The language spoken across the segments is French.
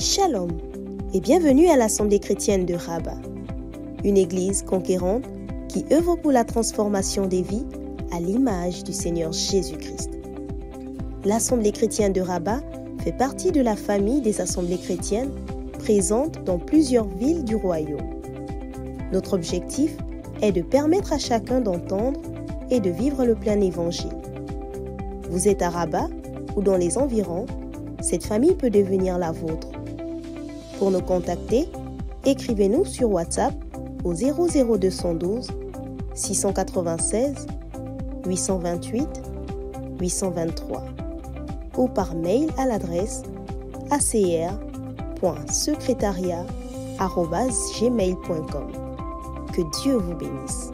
Shalom et bienvenue à l'Assemblée chrétienne de Rabat, une église conquérante qui œuvre pour la transformation des vies à l'image du Seigneur Jésus-Christ. L'Assemblée chrétienne de Rabat fait partie de la famille des assemblées chrétiennes présentes dans plusieurs villes du royaume. Notre objectif est de permettre à chacun d'entendre et de vivre le plein évangile. Vous êtes à Rabat ou dans les environs, cette famille peut devenir la vôtre. Pour nous contacter, écrivez-nous sur WhatsApp au 00212 696 828 823 ou par mail à l'adresse acr.secretariat@gmail.com. Que Dieu vous bénisse.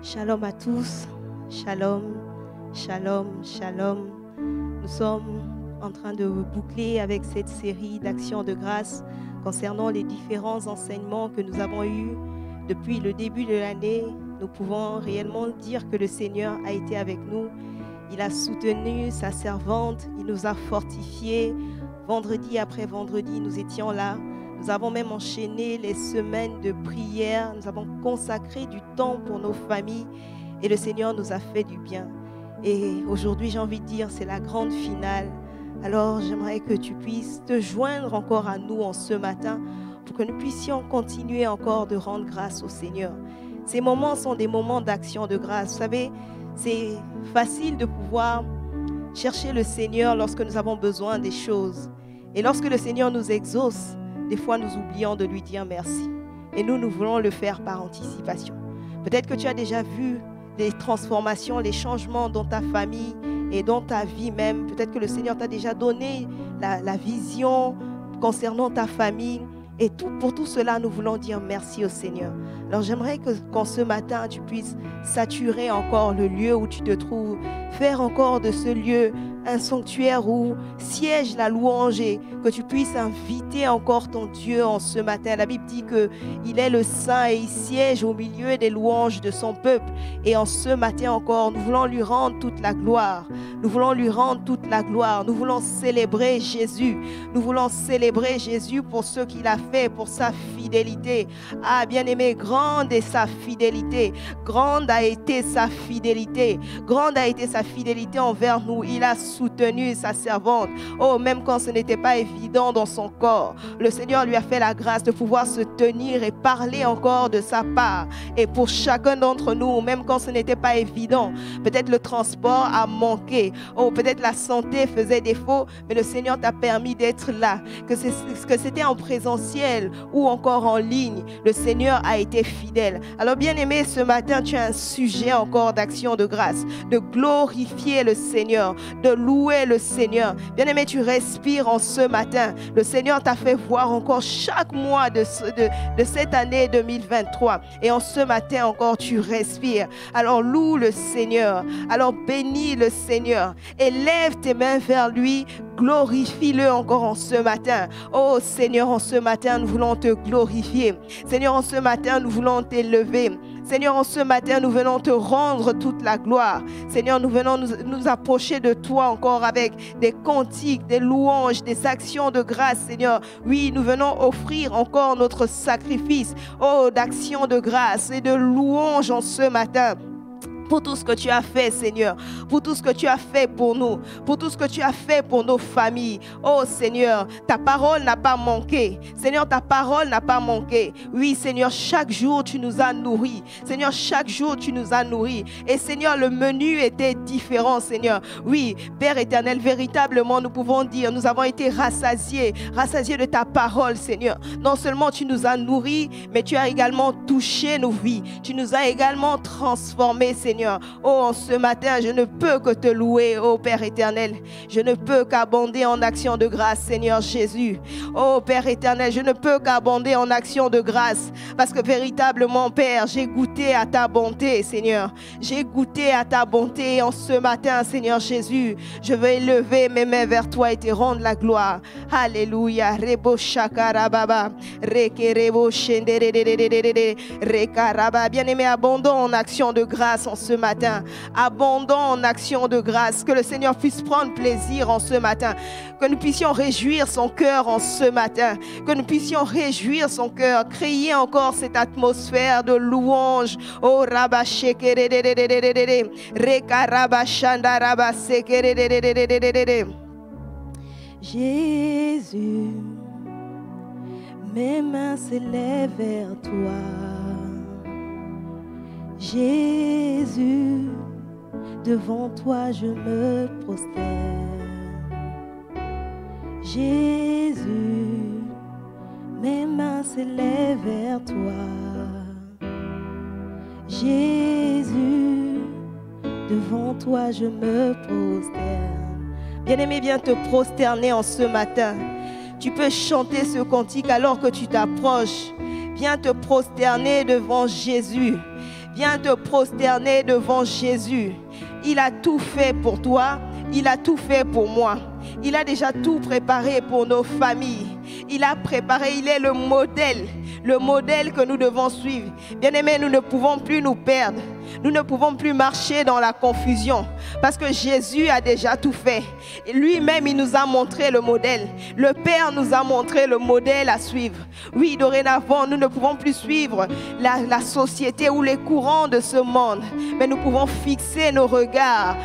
Shalom à tous, shalom, shalom, shalom. Nous sommes en train de boucler avec cette série d'actions de grâce concernant les différents enseignements que nous avons eus depuis le début de l'année. Nous pouvons réellement dire que le Seigneur a été avec nous. Il a soutenu sa servante, il nous a fortifiés. Vendredi après vendredi, nous étions là. Nous avons même enchaîné les semaines de prière. Nous avons consacré du temps pour nos familles et le Seigneur nous a fait du bien. Et aujourd'hui, j'ai envie de dire, c'est la grande finale. Alors, j'aimerais que tu puisses te joindre encore à nous en ce matin pour que nous puissions continuer encore de rendre grâce au Seigneur. Ces moments sont des moments d'action de grâce. Vous savez, c'est facile de pouvoir chercher le Seigneur lorsque nous avons besoin des choses. Et lorsque le Seigneur nous exauce, des fois, nous oublions de lui dire merci. Et nous voulons le faire par anticipation. Peut-être que tu as déjà vu les transformations, les changements dans ta famille et dans ta vie même. Peut-être que le Seigneur t'a déjà donné la vision concernant ta famille. Et pour tout cela, nous voulons dire merci au Seigneur. Alors, j'aimerais qu'en ce matin, tu puisses saturer encore le lieu où tu te trouves, faire encore de ce lieu un sanctuaire où siège la louange et que tu puisses inviter encore ton Dieu en ce matin. La Bible dit qu'il est le Saint et il siège au milieu des louanges de son peuple. Et en ce matin encore, nous voulons lui rendre toute la gloire. Nous voulons lui rendre toute la gloire. Nous voulons célébrer Jésus. Nous voulons célébrer Jésus pour ce qu'il a fait, pour sa fidélité. Ah, bien-aimé, grande est sa fidélité. Grande a été sa fidélité. Grande a été sa fidélité envers nous. Il a soutenu sa servante. Oh, même quand ce n'était pas évident dans son corps, le Seigneur lui a fait la grâce de pouvoir se tenir et parler encore de sa part. Et pour chacun d'entre nous, même quand ce n'était pas évident, peut-être le transport a manqué, oh, peut-être la santé faisait défaut, mais le Seigneur t'a permis d'être là, que c'était en présentiel ou encore en ligne, le Seigneur a été fidèle. Alors bien-aimé, ce matin, tu as un sujet encore d'action de grâce, de glorifier le Seigneur, de louer le Seigneur. Bien-aimé, tu respires en ce matin. Le Seigneur t'a fait voir encore chaque mois de cette année 2023. Et en ce matin encore, tu respires. Alors loue le Seigneur. Alors bénis le Seigneur. Et lève tes mains vers lui. Glorifie-le encore en ce matin. Oh Seigneur, en ce matin, nous voulons te glorifier. Seigneur, en ce matin, nous voulons t'élever. Seigneur, en ce matin, nous venons te rendre toute la gloire. Seigneur, nous venons nous approcher de toi encore avec des cantiques, des louanges, des actions de grâce, Seigneur. Oui, nous venons offrir encore notre sacrifice, oh, d'action de grâce et de louange en ce matin. Pour tout ce que tu as fait, Seigneur, pour tout ce que tu as fait pour nous, pour tout ce que tu as fait pour nos familles. Oh Seigneur, ta parole n'a pas manqué. Seigneur, ta parole n'a pas manqué. Oui, Seigneur, chaque jour tu nous as nourris. Seigneur, chaque jour tu nous as nourris. Et Seigneur, le menu était différent, Seigneur. Oui, Père éternel, véritablement, nous pouvons dire, nous avons été rassasiés de ta parole, Seigneur. Non seulement tu nous as nourris, mais tu as également touché nos vies. Tu nous as également transformés, Seigneur. Seigneur. Oh, en ce matin, je ne peux que te louer, oh Père éternel. Je ne peux qu'abonder en action de grâce, Seigneur Jésus. Oh Père éternel, je ne peux qu'abonder en action de grâce. Parce que véritablement, Père, j'ai goûté à ta bonté, Seigneur. J'ai goûté à ta bonté. En ce matin, Seigneur Jésus, je veux élever mes mains vers toi et te rendre la gloire. Alléluia. Rebo shakarababa. Rekerebo shenderererererere. Rekaraba. Bien-aimé, abondons en action de grâce en ce matin. Abondons en action de grâce. Que le Seigneur puisse prendre plaisir en ce matin. Que nous puissions réjouir son cœur en ce matin. Que nous puissions réjouir son cœur. Créer encore cette atmosphère de louange. Oh Rabba shekerererererere. Rekaraba shandaraba sekerererererere. Jésus, mes mains s'élèvent vers toi. Jésus, devant toi je me prosterne. Jésus, mes mains s'élèvent vers toi. Jésus, devant toi je me prosterne. Bien-aimé, viens te prosterner en ce matin. Tu peux chanter ce cantique alors que tu t'approches. Viens te prosterner devant Jésus. Viens te prosterner devant Jésus. Il a tout fait pour toi. Il a tout fait pour moi. Il a déjà tout préparé pour nos familles. Il a préparé, il est le modèle que nous devons suivre. Bien-aimés, nous ne pouvons plus nous perdre. Nous ne pouvons plus marcher dans la confusion parce que Jésus a déjà tout fait. Lui-même, il nous a montré le modèle. Le Père nous a montré le modèle à suivre. Oui, dorénavant, nous ne pouvons plus suivre la société ou les courants de ce monde, mais nous pouvons fixer nos regards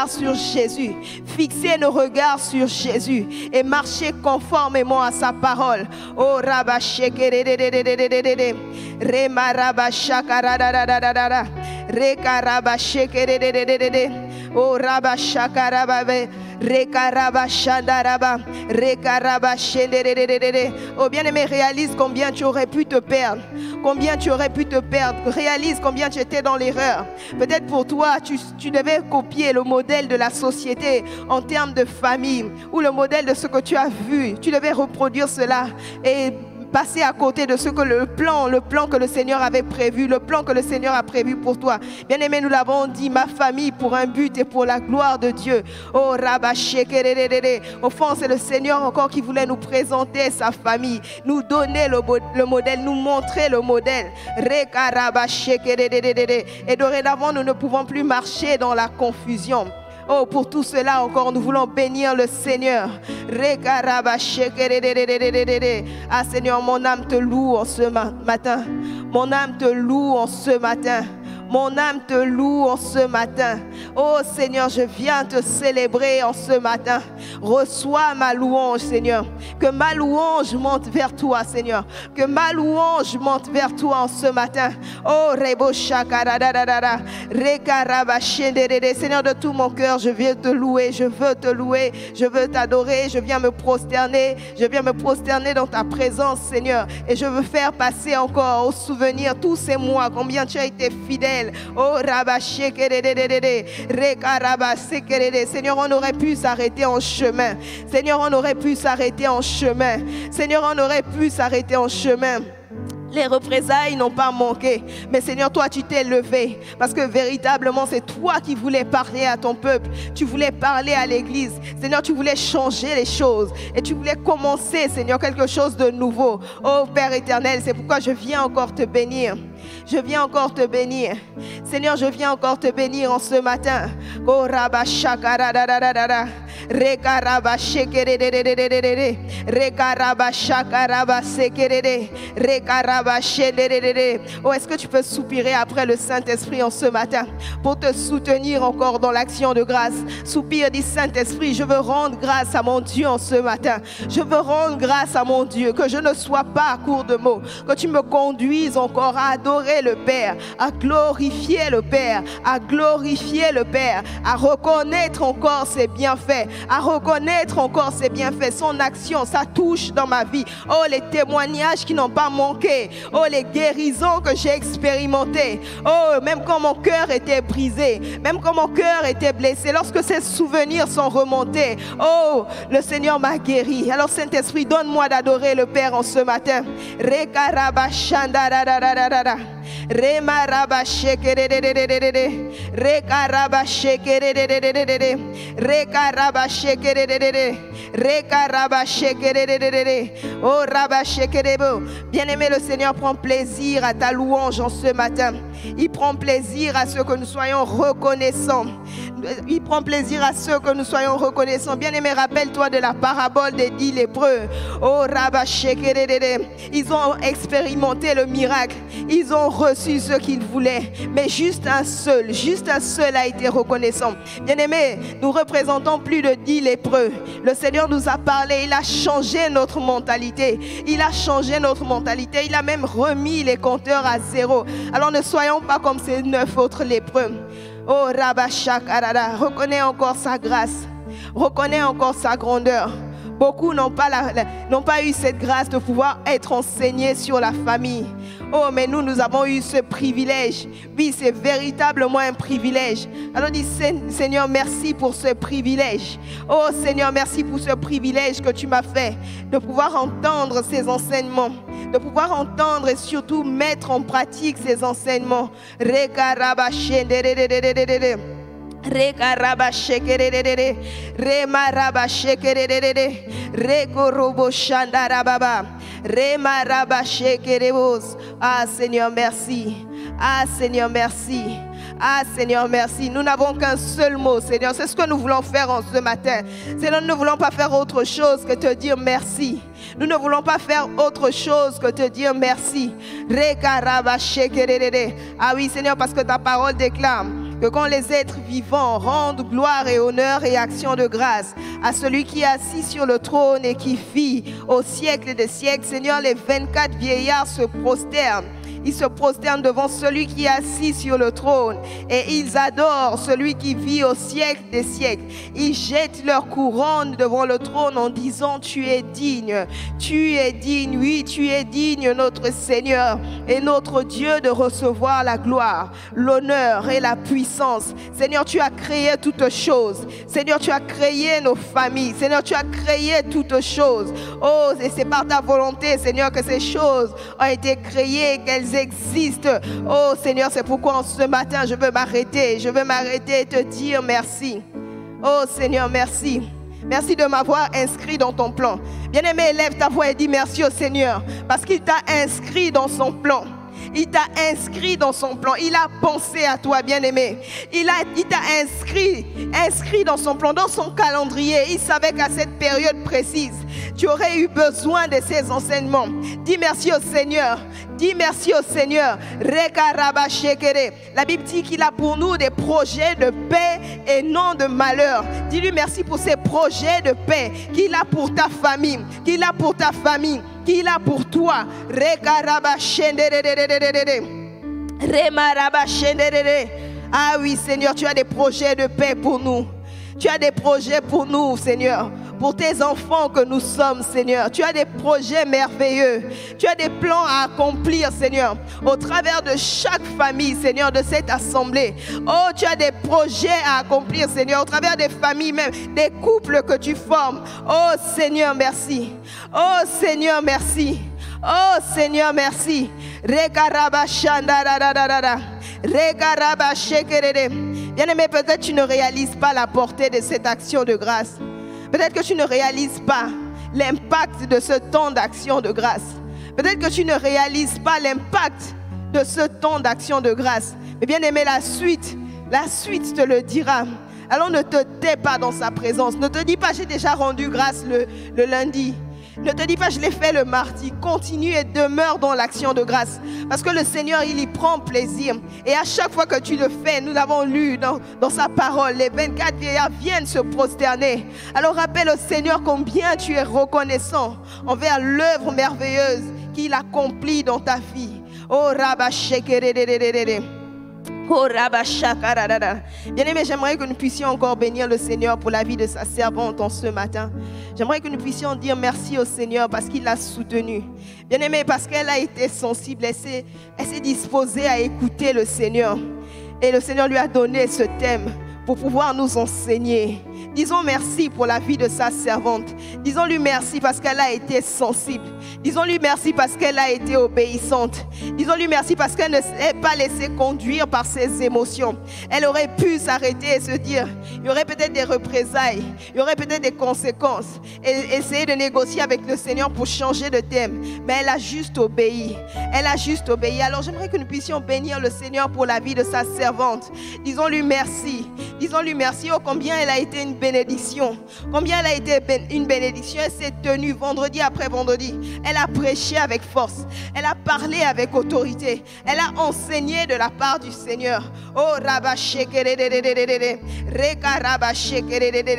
sur Jésus, fixer nos regards sur Jésus et marcher conformément à sa parole. Oh, Rabba Shekererererererere, Rema Rabba Shakaradadadadada, Reka Rabba Shekerererererere, Oh, Rabba Shakarababe, Reka Rabba Shandaraba, Reka Rabba Shendererererere. Oh, bien-aimé, réalise combien tu aurais pu te perdre. Combien tu aurais pu te perdre. Réalise combien tu étais dans l'erreur. Peut-être pour toi, tu devais copier le modèle de la société en termes de famille ou le modèle de ce que tu as vu. Tu devais reproduire cela et passer à côté de ce que le plan que le Seigneur avait prévu, le plan que le Seigneur a prévu pour toi. Bien-aimé, nous l'avons dit, ma famille pour un but et pour la gloire de Dieu. Oh, Rabba Shekerererere. Au fond, c'est le Seigneur encore qui voulait nous présenter sa famille, nous donner le modèle, nous montrer le modèle. Reka Rabba Shekerererere. Et dorénavant, nous ne pouvons plus marcher dans la confusion. Oh, pour tout cela encore, nous voulons bénir le Seigneur. Ah Seigneur, mon âme te loue en ce matin. Mon âme te loue en ce matin. Mon âme te loue en ce matin. Oh Seigneur, je viens te célébrer en ce matin. Reçois ma louange, Seigneur. Que ma louange monte vers toi, Seigneur. Que ma louange monte vers toi en ce matin. Oh Rebo Shakaradadadada, Rekaraba Shenderere. Seigneur, de tout mon cœur, je viens te louer. Je veux te louer. Je veux t'adorer. Je viens me prosterner. Je viens me prosterner dans ta présence, Seigneur. Et je veux faire passer encore au souvenir tous ces mois combien tu as été fidèle. Oh Rabba Shekerererere, Reka Rabba Sekerere. Seigneur, on aurait pu s'arrêter en chemin. Seigneur, on aurait pu s'arrêter en chemin. Seigneur, on aurait pu s'arrêter en chemin. Les représailles n'ont pas manqué. Mais Seigneur, toi, tu t'es levé. Parce que véritablement, c'est toi qui voulais parler à ton peuple. Tu voulais parler à l'église. Seigneur, tu voulais changer les choses. Et tu voulais commencer, Seigneur, quelque chose de nouveau. Oh Père éternel, c'est pourquoi je viens encore te bénir. Je viens encore te bénir. Seigneur, je viens encore te bénir en ce matin. Oh Rabba Shakaradadadada. Reka Rabba Shekerererererere. Reka Rabba Shakaraba Sekerere. Reka Rabba Shendererere. Oh, est-ce que tu peux soupirer après le Saint-Esprit en ce matin pour te soutenir encore dans l'action de grâce? Soupire, dis Saint-Esprit, je veux rendre grâce à mon Dieu en ce matin. Je veux rendre grâce à mon Dieu, que je ne sois pas à court de mots, que tu me conduises encore à adorer le Père, à glorifier le Père, à glorifier le Père, à reconnaître encore ses bienfaits, à reconnaître encore ses bienfaits, son action, sa touche dans ma vie. Oh, les témoignages qui n'ont pas manqué. Oh, les guérisons que j'ai expérimentées. Oh, même quand mon cœur était brisé, même quand mon cœur était blessé, lorsque ces souvenirs sont remontés, oh, le Seigneur m'a guéri. Alors Saint-Esprit, donne-moi d'adorer le Père en ce matin. Bien-aimé, le Seigneur prend plaisir à ta louange en ce matin. Il prend plaisir à ce que nous soyons reconnaissants. Il prend plaisir à ce que nous soyons reconnaissants. Bien-aimé, rappelle-toi de la parabole des 10 lépreux. Oh, ils ont expérimenté le miracle. Ils ont reçu ce qu'ils voulaient. Mais juste un seul a été reconnaissant. Bien-aimé, nous représentons plus de 10 lépreux. Le Seigneur nous a parlé. Il a changé notre mentalité. Il a changé notre mentalité. Il a même remis les compteurs à zéro. Alors ne soyons pas comme ces 9 autres lépreux. Oh, Rabashakarada, reconnais encore sa grâce, reconnais encore sa grandeur. Beaucoup n'ont pas eu cette grâce de pouvoir être enseignés sur la famille. Oh, mais nous avons eu ce privilège. Oui, c'est véritablement un privilège. Alors dis, Seigneur, merci pour ce privilège. Oh, Seigneur, merci pour ce privilège que tu m'as fait de pouvoir entendre ces enseignements, de pouvoir entendre et surtout mettre en pratique ces enseignements. Ah Seigneur, merci. Ah Seigneur, merci. Ah Seigneur, merci. Nous n'avons qu'un seul mot, Seigneur. C'est ce que nous voulons faire en ce matin. Seigneur, nous ne voulons pas faire autre chose que te dire merci. Nous ne voulons pas faire autre chose que te dire merci. Ah oui, Seigneur, parce que ta parole déclare que quand les êtres vivants rendent gloire et honneur et action de grâce à celui qui est assis sur le trône et qui vit au siècle des siècles, Seigneur, les 24 vieillards se prosternent. Ils se prosternent devant celui qui est assis sur le trône et ils adorent celui qui vit au siècle des siècles. Ils jettent leur couronne devant le trône en disant: tu es digne, oui, tu es digne, notre Seigneur et notre Dieu, de recevoir la gloire, l'honneur et la puissance. Seigneur, tu as créé toutes choses. Seigneur, tu as créé nos familles. Seigneur, tu as créé toutes choses. Oh, et c'est par ta volonté, Seigneur, que ces choses ont été créées, qu'elles existent. Oh Seigneur, c'est pourquoi en ce matin je veux m'arrêter et te dire merci. Oh Seigneur, merci. Merci de m'avoir inscrit dans ton plan. Bien-aimé, élève ta voix et dis merci au Seigneur parce qu'il t'a inscrit dans son plan. Il t'a inscrit dans son plan. Il a pensé à toi, bien-aimé. Il t'a inscrit dans son plan, dans son calendrier. Il savait qu'à cette période précise, tu aurais eu besoin de ces enseignements. Dis merci au Seigneur. Dis merci au Seigneur. La Bible dit qu'il a pour nous des projets de paix et non de malheur. Dis-lui merci pour ces projets de paix qu'il a pour ta famille, qu'il a pour ta famille, qu'il a pour toi. Ah oui, Seigneur, tu as des projets de paix pour nous. Tu as des projets pour nous, Seigneur. Pour tes enfants que nous sommes, Seigneur. Tu as des projets merveilleux. Tu as des plans à accomplir, Seigneur. Au travers de chaque famille, Seigneur, de cette assemblée. Oh, tu as des projets à accomplir, Seigneur. Au travers des familles même, des couples que tu formes. Oh, Seigneur, merci. Oh, Seigneur, merci. Oh, Seigneur, merci. Bien-aimé, peut-être tu ne réalises pas la portée de cette action de grâce. Peut-être que tu ne réalises pas l'impact de ce temps d'action de grâce. Peut-être que tu ne réalises pas l'impact de ce temps d'action de grâce. Mais bien aimé, la suite te le dira. Alors ne te tais pas dans sa présence. Ne te dis pas j'ai déjà rendu grâce le lundi. Ne te dis pas je l'ai fait le mardi. Continue et demeure dans l'action de grâce. Parce que le Seigneur, il y prend plaisir. Et à chaque fois que tu le fais, nous l'avons lu dans sa parole, les 24 vieillards viennent se prosterner. Alors rappelle au Seigneur combien tu es reconnaissant envers l'œuvre merveilleuse qu'il accomplit dans ta vie. Oh Rabba Shekerere. Bien-aimés, j'aimerais que nous puissions encore bénir le Seigneur pour la vie de sa servante en ce matin. J'aimerais que nous puissions dire merci au Seigneur parce qu'il l'a soutenue. Bien-aimés, parce qu'elle a été sensible, elle s'est disposée à écouter le Seigneur. Et le Seigneur lui a donné ce thème pour pouvoir nous enseigner. Disons merci pour la vie de sa servante. Disons-lui merci parce qu'elle a été sensible. Disons-lui merci parce qu'elle a été obéissante. Disons-lui merci parce qu'elle ne s'est pas laissée conduire par ses émotions. Elle aurait pu s'arrêter et se dire, il y aurait peut-être des représailles, il y aurait peut-être des conséquences. Et essayer de négocier avec le Seigneur pour changer de thème. Mais elle a juste obéi. Elle a juste obéi. Alors j'aimerais que nous puissions bénir le Seigneur pour la vie de sa servante. Disons-lui merci. Disons-lui merci. Oh, combien elle a été une bénédiction. Combien elle a été une bénédiction. Elle s'est tenue vendredi après vendredi. Elle a prêché avec force. Elle a parlé avec autorité. Elle a enseigné de la part du Seigneur. Oh,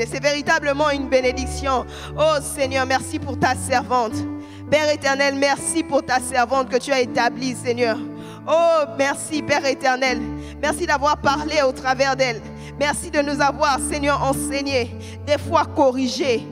c'est véritablement une bénédiction. Oh Seigneur, merci pour ta servante. Père éternel, merci pour ta servante que tu as établie, Seigneur. Oh, merci Père éternel. Merci d'avoir parlé au travers d'elle. Merci de nous avoir, Seigneur, enseigné, des fois corrigé,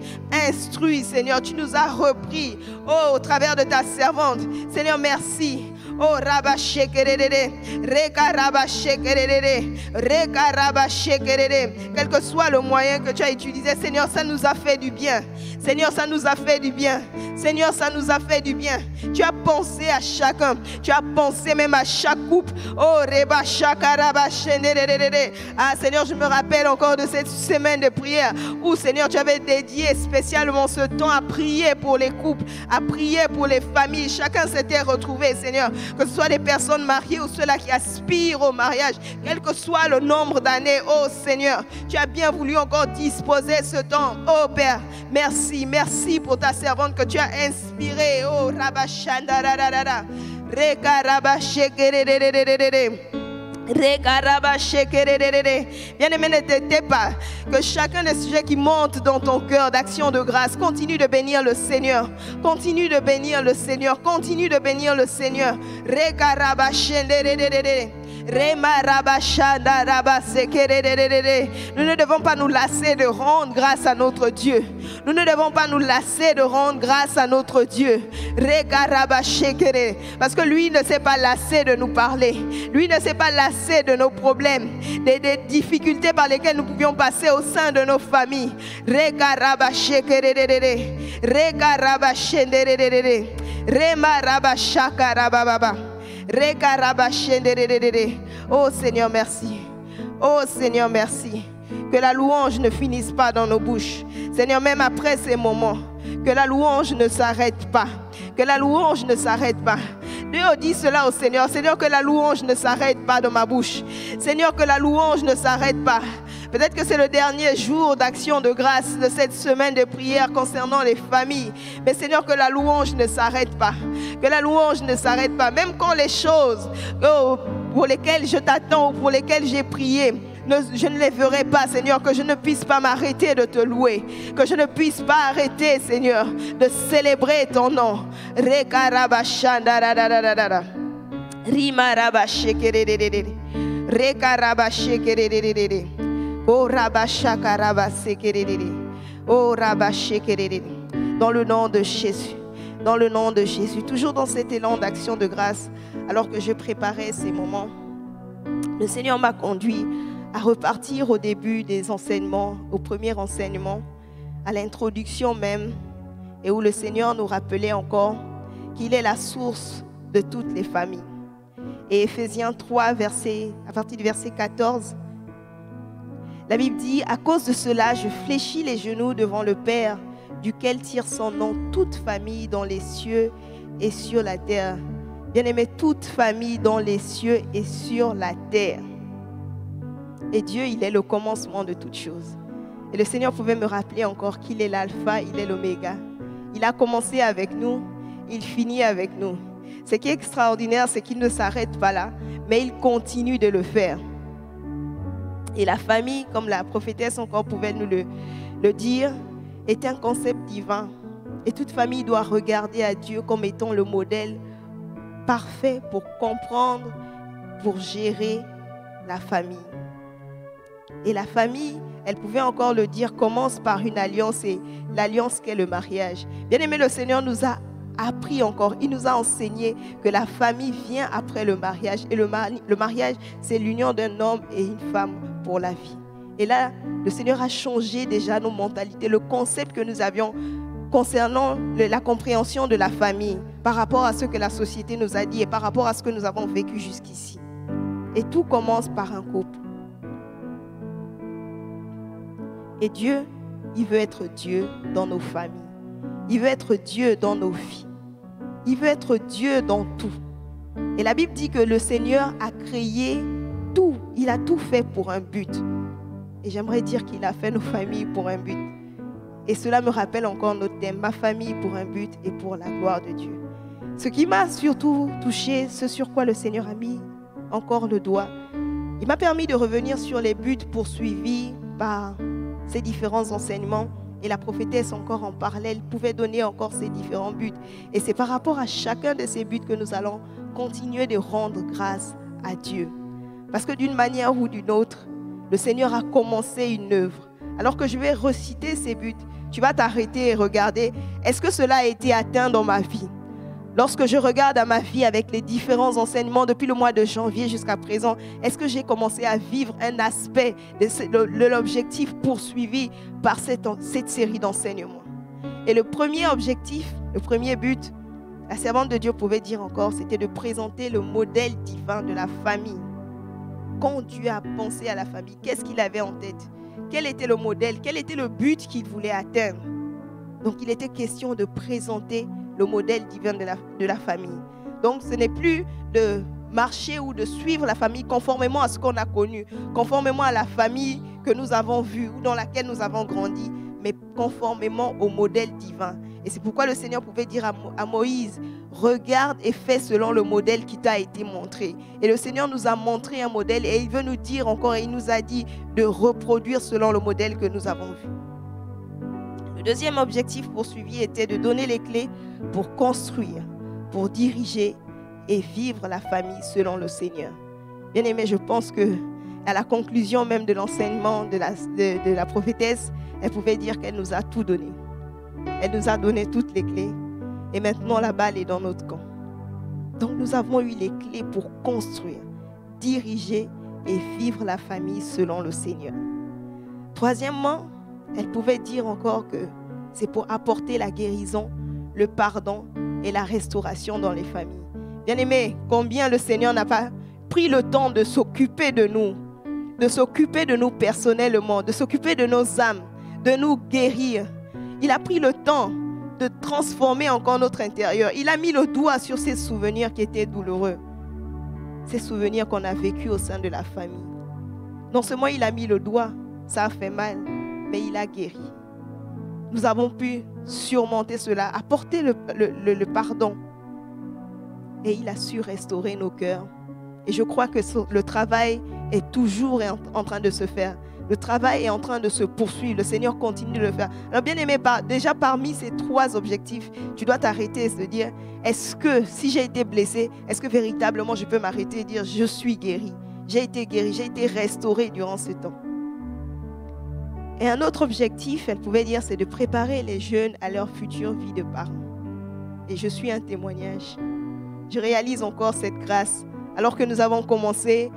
instruit, Seigneur. Tu nous as repris, oh, au travers de ta servante. Seigneur, merci. Oh, Rabba Shekerede, Reka Rabba Shekerede, Reka Rabba Shekerede. Quel que soit le moyen que tu as utilisé, Seigneur, ça nous a fait du bien. Seigneur, ça nous a fait du bien. Seigneur, ça nous a fait du bien. Tu as pensé à chacun. Tu as pensé même à chaque couple. Oh, Reba Shakaraba Shekerede. Ah, Seigneur, je me rappelle encore de cette semaine de prière où, Seigneur, tu avais dédié spécialement ce temps à prier pour les couples, à prier pour les familles. Chacun s'était retrouvé, Seigneur. Que ce soit des personnes mariées ou ceux-là qui aspirent au mariage, quel que soit le nombre d'années, oh Seigneur, tu as bien voulu encore disposer ce temps. Oh Père, merci, merci pour ta servante que tu as inspirée. Oh Rabashandararara, Reka Rabashekerere. Bien-aimé, ne t'étais pas que chacun des sujets qui montent dans ton cœur d'action de grâce, continue de bénir le Seigneur. Continue de bénir le Seigneur. Continue de bénir le Seigneur. Nous ne devons pas nous lasser de rendre grâce à notre Dieu. Nous ne devons pas nous lasser de rendre grâce à notre Dieu. Parce que lui ne s'est pas lassé de nous parler. Lui ne s'est pas lassé de nos problèmes, des difficultés par lesquelles nous pouvions passer au sein de nos familles. Oh Seigneur, merci. Oh Seigneur, merci. Que la louange ne finisse pas dans nos bouches. Seigneur, même après ces moments, que la louange ne s'arrête pas. Que la louange ne s'arrête pas. Dieu dit cela au Seigneur. Seigneur, que la louange ne s'arrête pas dans ma bouche. Seigneur, que la louange ne s'arrête pas. Peut-être que c'est le dernier jour d'action de grâce de cette semaine de prière concernant les familles. Mais Seigneur, que la louange ne s'arrête pas. Que la louange ne s'arrête pas. Même quand les choses pour lesquelles je t'attends ou pour lesquelles j'ai prié, je ne les verrai pas, Seigneur, que je ne puisse pas m'arrêter de te louer, que je ne puisse pas arrêter, Seigneur, de célébrer ton nom. Dans le nom de Jésus. Dans le nom de Jésus. Toujours dans cet élan d'action de grâce, alors que je préparais ces moments, le Seigneur m'a conduit à repartir au début des enseignements, au premier enseignement, à l'introduction même, et où le Seigneur nous rappelait encore qu'il est la source de toutes les familles. Et Éphésiens 3, à partir du verset 14, la Bible dit « À cause de cela, je fléchis les genoux devant le Père, duquel tire son nom toute famille dans les cieux et sur la terre. » Bien-aimé, toute famille dans les cieux et sur la terre. Et Dieu, il est le commencement de toutes choses. Et le Seigneur pouvait me rappeler encore qu'il est l'alpha, il est l'oméga. Il a commencé avec nous, il finit avec nous. Ce qui est extraordinaire, c'est qu'il ne s'arrête pas là, mais il continue de le faire. Et la famille, comme la prophétesse encore pouvait nous le dire, est un concept divin. Et toute famille doit regarder à Dieu comme étant le modèle parfait pour comprendre, pour gérer la famille. Et la famille, elle pouvait encore le dire, commence par une alliance et l'alliance qu'est le mariage. Bien aimé, le Seigneur nous a appris encore, il nous a enseigné que la famille vient après le mariage. Et le mariage, c'est l'union d'un homme et une femme pour la vie. Et là, le Seigneur a changé déjà nos mentalités, le concept que nous avions concernant la compréhension de la famille par rapport à ce que la société nous a dit et par rapport à ce que nous avons vécu jusqu'ici. Et tout commence par un couple. Et Dieu, il veut être Dieu dans nos familles. Il veut être Dieu dans nos vies. Il veut être Dieu dans tout. Et la Bible dit que le Seigneur a créé tout. Il a tout fait pour un but. Et j'aimerais dire qu'il a fait nos familles pour un but. Et cela me rappelle encore notre thème, ma famille pour un but et pour la gloire de Dieu. Ce qui m'a surtout touché, ce sur quoi le Seigneur a mis encore le doigt, il m'a permis de revenir sur les buts poursuivis par ces différents enseignements. Et la prophétesse encore en parlait, elle pouvait donner encore ces différents buts. Et c'est par rapport à chacun de ces buts que nous allons continuer de rendre grâce à Dieu. Parce que d'une manière ou d'une autre, le Seigneur a commencé une œuvre. Alors que je vais reciter ces buts, tu vas t'arrêter et regarder, est-ce que cela a été atteint dans ma vie? Lorsque je regarde à ma vie avec les différents enseignements depuis le mois de janvier jusqu'à présent, est-ce que j'ai commencé à vivre un aspect de l'objectif poursuivi par cette série d'enseignements? Et le premier objectif, le premier but, la servante de Dieu pouvait dire encore, c'était de présenter le modèle divin de la famille. Quand Dieu a pensé à la famille, qu'est-ce qu'il avait en tête? Quel était le modèle? Quel était le but qu'il voulait atteindre? Donc il était question de présenter le modèle divin de la famille. Donc ce n'est plus de marcher ou de suivre la famille conformément à ce qu'on a connu, conformément à la famille que nous avons vue ou dans laquelle nous avons grandi, mais conformément au modèle divin. Et c'est pourquoi le Seigneur pouvait dire à Moïse, regarde et fais selon le modèle qui t'a été montré. Et le Seigneur nous a montré un modèle et il veut nous dire encore, et il nous a dit de reproduire selon le modèle que nous avons vu. Le deuxième objectif poursuivi était de donner les clés pour construire, pour diriger et vivre la famille selon le Seigneur. Bien aimé, je pense qu'à la conclusion même de l'enseignement de la prophétesse, elle pouvait dire qu'elle nous a tout donné. Elle nous a donné toutes les clés et maintenant la balle est dans notre camp. Donc nous avons eu les clés pour construire, diriger et vivre la famille selon le Seigneur. Troisièmement, elle pouvait dire encore que c'est pour apporter la guérison, le pardon et la restauration dans les familles. Bien-aimés, combien le Seigneur n'a pas pris le temps de s'occuper de nous personnellement, de s'occuper de nos âmes, de nous guérir. Il a pris le temps de transformer encore notre intérieur. Il a mis le doigt sur ces souvenirs qui étaient douloureux, ces souvenirs qu'on a vécus au sein de la famille. Non seulement il a mis le doigt, ça a fait mal, mais il a guéri. Nous avons pu surmonter cela, apporter le pardon. Et il a su restaurer nos cœurs. Et je crois que le travail est toujours en train de se faire. Le travail est en train de se poursuivre. Le Seigneur continue de le faire. Alors bien aimé, déjà parmi ces 3 objectifs, tu dois t'arrêter et se dire, est-ce que si j'ai été blessé, est-ce que véritablement je peux m'arrêter et dire, je suis guéri. J'ai été guéri, j'ai été restauré durant ce temps. Et un autre objectif, elle pouvait dire, c'est de préparer les jeunes à leur future vie de parents. Et je suis un témoignage. Je réalise encore cette grâce. Alors que nous avons commencé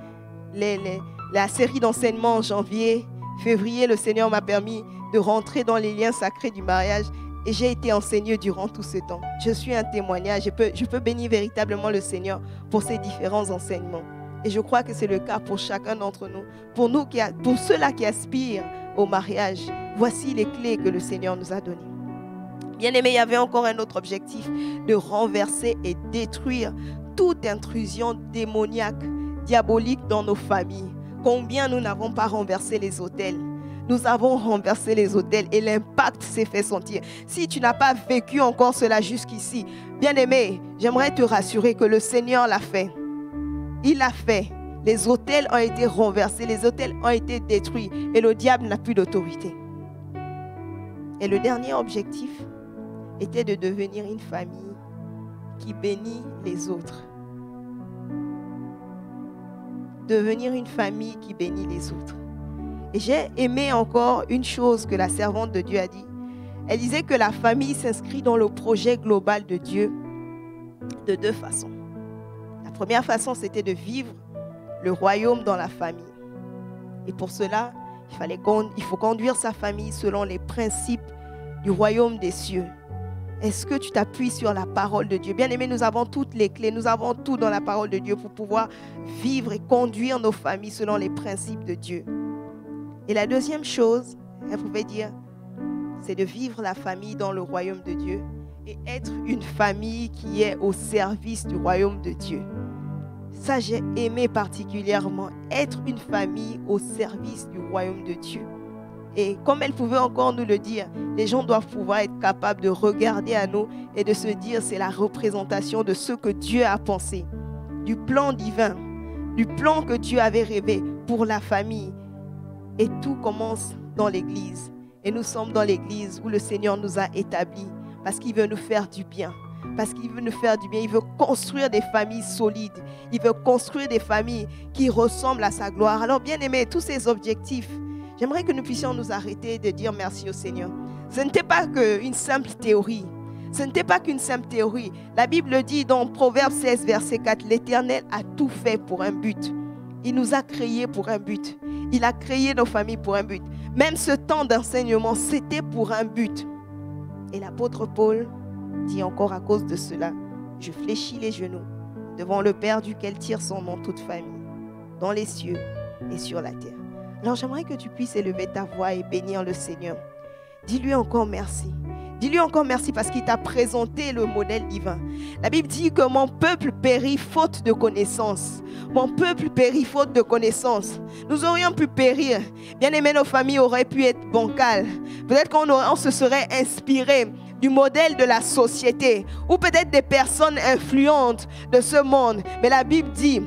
la série d'enseignements en janvier, février, le Seigneur m'a permis de rentrer dans les liens sacrés du mariage et j'ai été enseignée durant tout ce temps. Je suis un témoignage. Je peux bénir véritablement le Seigneur pour ces différents enseignements. Et je crois que c'est le cas pour chacun d'entre nous. Pour ceux-là qui aspirent au mariage, voici les clés que le Seigneur nous a données. Bien aimé, il y avait encore un autre objectif, de renverser et détruire toute intrusion démoniaque, diabolique dans nos familles. Combien nous n'avons pas renversé les autels? Nous avons renversé les autels et l'impact s'est fait sentir. Si tu n'as pas vécu encore cela jusqu'ici, bien aimé, j'aimerais te rassurer que le Seigneur l'a fait. Il l'a fait. Les autels ont été renversés, les autels ont été détruits et le diable n'a plus d'autorité. Et le dernier objectif était de devenir une famille qui bénit les autres. devenir une famille qui bénit les autres. Et j'ai aimé encore une chose que la servante de Dieu a dit. Elle disait que la famille s'inscrit dans le projet global de Dieu de deux façons. La première façon, c'était de vivre le royaume dans la famille. Et pour cela, il faut conduire sa famille selon les principes du royaume des cieux. Est-ce que tu t'appuies sur la parole de Dieu? Bien-aimés, nous avons toutes les clés, nous avons tout dans la parole de Dieu pour pouvoir vivre et conduire nos familles selon les principes de Dieu. Et la deuxième chose, elle pouvait dire, c'est de vivre la famille dans le royaume de Dieu et être une famille qui est au service du royaume de Dieu. Ça, j'ai aimé particulièrement, être une famille au service du royaume de Dieu. Et comme elle pouvait encore nous le dire, les gens doivent pouvoir être capables de regarder à nous et de se dire c'est la représentation de ce que Dieu a pensé, du plan divin, du plan que Dieu avait rêvé pour la famille. Et tout commence dans l'église. Et nous sommes dans l'église où le Seigneur nous a établis parce qu'il veut nous faire du bien. Parce qu'il veut nous faire du bien. Il veut construire des familles solides. Il veut construire des familles qui ressemblent à sa gloire. Alors bien aimés, tous ces objectifs, j'aimerais que nous puissions nous arrêter de dire merci au Seigneur. Ce n'était pas qu'une simple théorie. Ce n'était pas qu'une simple théorie. La Bible dit dans Proverbe 16, verset 4, l'Éternel a tout fait pour un but. Il nous a créés pour un but. Il a créé nos familles pour un but. Même ce temps d'enseignement, c'était pour un but. Et l'apôtre Paul dit encore à cause de cela, je fléchis les genoux devant le Père duquel tire son nom toute famille, dans les cieux et sur la terre. Alors j'aimerais que tu puisses élever ta voix et bénir le Seigneur. Dis-lui encore merci. Dis-lui encore merci parce qu'il t'a présenté le modèle divin. La Bible dit que mon peuple périt faute de connaissance. Mon peuple périt faute de connaissance. Nous aurions pu périr. Bien aimé, nos familles auraient pu être bancales. Peut-être qu'on se serait inspiré du modèle de la société ou peut-être des personnes influentes de ce monde. Mais la Bible dit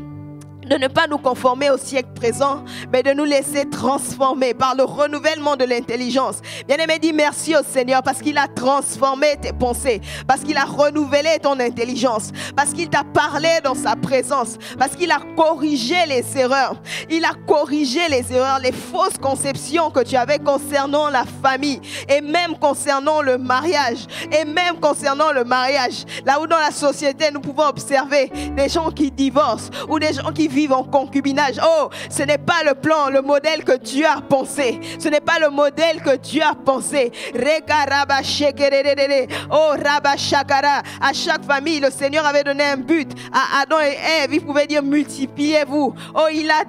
de ne pas nous conformer au siècle présent, mais de nous laisser transformer par le renouvellement de l'intelligence. Bien-aimé, dis merci au Seigneur parce qu'il a transformé tes pensées, parce qu'il a renouvelé ton intelligence, parce qu'il t'a parlé dans sa présence, parce qu'il a corrigé les erreurs. Il a corrigé les erreurs, les fausses conceptions que tu avais concernant la famille et même concernant le mariage. Et même concernant le mariage, là où dans la société nous pouvons observer des gens qui divorcent ou des gens qui vivent en concubinage. Oh, ce n'est pas le plan, le modèle que Dieu a pensé. Ce n'est pas le modèle que Dieu a pensé. Oh, Rabashakara. À chaque famille, le Seigneur avait donné un but. À Adam et Ève, il pouvait dire multipliez-vous. Oh, il a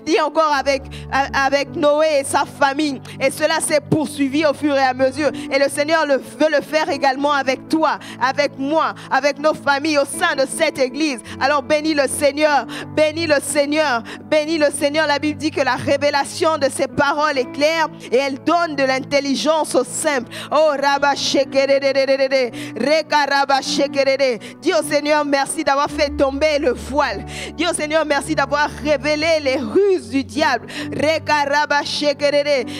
dit encore avec Noé et sa famille. Et cela s'est poursuivi au fur et à mesure. Et le Seigneur veut le faire également avec toi, avec moi, avec nos familles au sein de cette église. Alors bénis le Seigneur, bénis le Seigneur, bénis le Seigneur. La Bible dit que la révélation de ses paroles est claire et elle donne de l'intelligence aux simples. Oh, Rabba Shekerede, Reka Rabba Shekerede. Dis au Seigneur merci d'avoir fait tomber le voile. Dis au Seigneur merci d'avoir révélé les ruses du diable,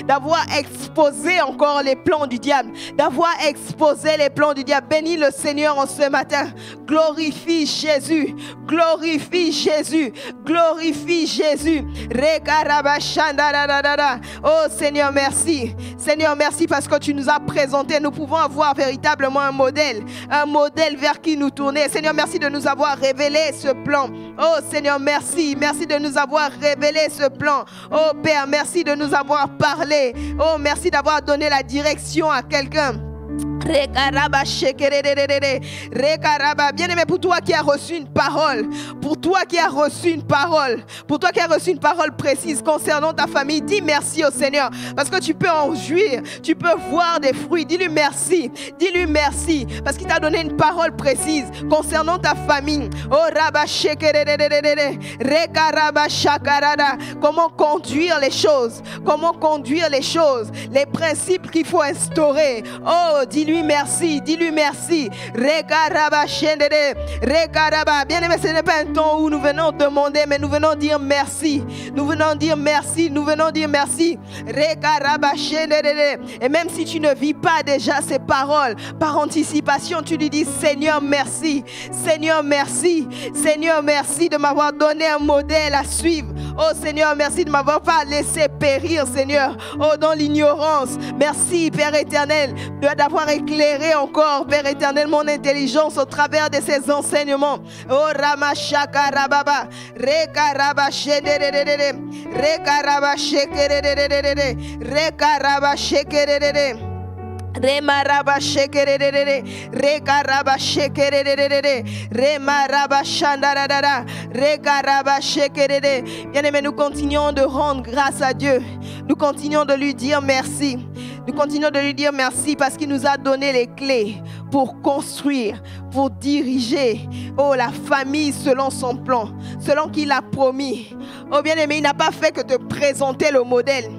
d'avoir exposé encore les plans du diable, d'avoir exposé les plans du diable. Bénis le Seigneur en ce matin. Glorifie Jésus, glorifie Jésus, glorifie Jésus. Oh Seigneur, merci. Seigneur, merci parce que tu nous as présenté. Nous pouvons avoir véritablement un modèle vers qui nous tourner. Seigneur, merci de nous avoir révélé ce plan. Oh Seigneur, merci. Merci de nous avoir révélé ce plan. Oh Père, merci de nous avoir parlé. Oh, merci d'avoir donné la direction à quelqu'un. Bien-aimé, pour toi qui as reçu une parole, pour toi qui as reçu une parole, pour toi qui as reçu une parole précise concernant ta famille, dis merci au Seigneur parce que tu peux en jouir, tu peux voir des fruits. Dis-lui merci parce qu'il t'a donné une parole précise concernant ta famille. Oh Rabba Shekerede, Reka Rabba Shakarada. Comment conduire les choses, les principes qu'il faut instaurer. Oh, dis-lui merci, dis-lui merci. Rekaraba shendede, rekaraba. Bien aimé, ce n'est pas un temps où nous venons demander, mais nous venons dire merci. Nous venons dire merci, nous venons dire merci. Rekaraba shendede. Et même si tu ne vis pas déjà ces paroles, par anticipation, tu lui dis Seigneur merci, Seigneur merci, Seigneur merci de m'avoir donné un modèle à suivre. Oh Seigneur, merci de m'avoir pas laissé périr, Seigneur. Oh, dans l'ignorance. Merci, Père éternel, d'avoir éclairé encore, Père éternel, mon intelligence au travers de ces enseignements. Oh, Ramashaka Rababa, Rekaraba Shederere, Rekaraba Shekerere, Rekaraba Shekerere. Remaraba shekerere, rekaraba shekerere, remaraba shandarara, rekaraba shekerere. Bien-aimés, nous continuons de rendre grâce à Dieu. Nous continuons de lui dire merci. Nous continuons de lui dire merci parce qu'il nous a donné les clés pour construire, pour diriger, oh, la famille selon son plan, selon qu'il a promis. Oh bien-aimé, il n'a pas fait que te présenter le modèle.